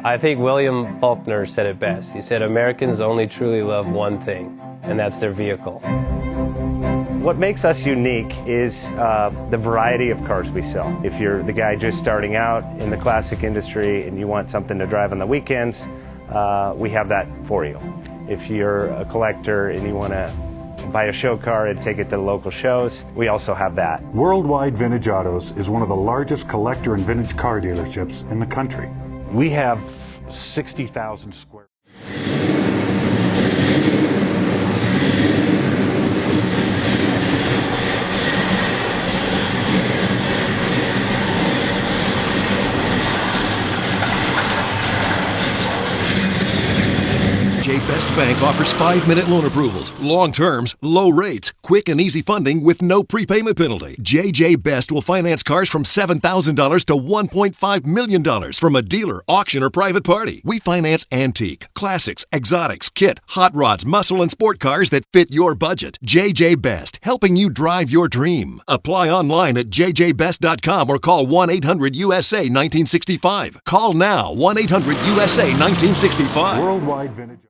I think William Faulkner said it best. He said, Americans only truly love one thing, and that's their vehicle. What makes us unique is the variety of cars we sell. If you're the guy just starting out in the classic industry and you want something to drive on the weekends, we have that for you. If you're a collector and you want to buy a show car and take it to the local shows, we also have that. Worldwide Vintage Autos is one of the largest collector and vintage car dealerships in the country. We have 60,000 square. JJ Best Bank offers 5-minute loan approvals, long terms, low rates, quick and easy funding with no prepayment penalty. JJ Best will finance cars from $7,000 to $1.5 million from a dealer, auction, or private party. We finance antique, classics, exotics, kit, hot rods, muscle, and sport cars that fit your budget. JJ Best, helping you drive your dream. Apply online at jjbest.com or call 1-800-USA-1965. Call now, 1-800-USA-1965. Worldwide Vintage.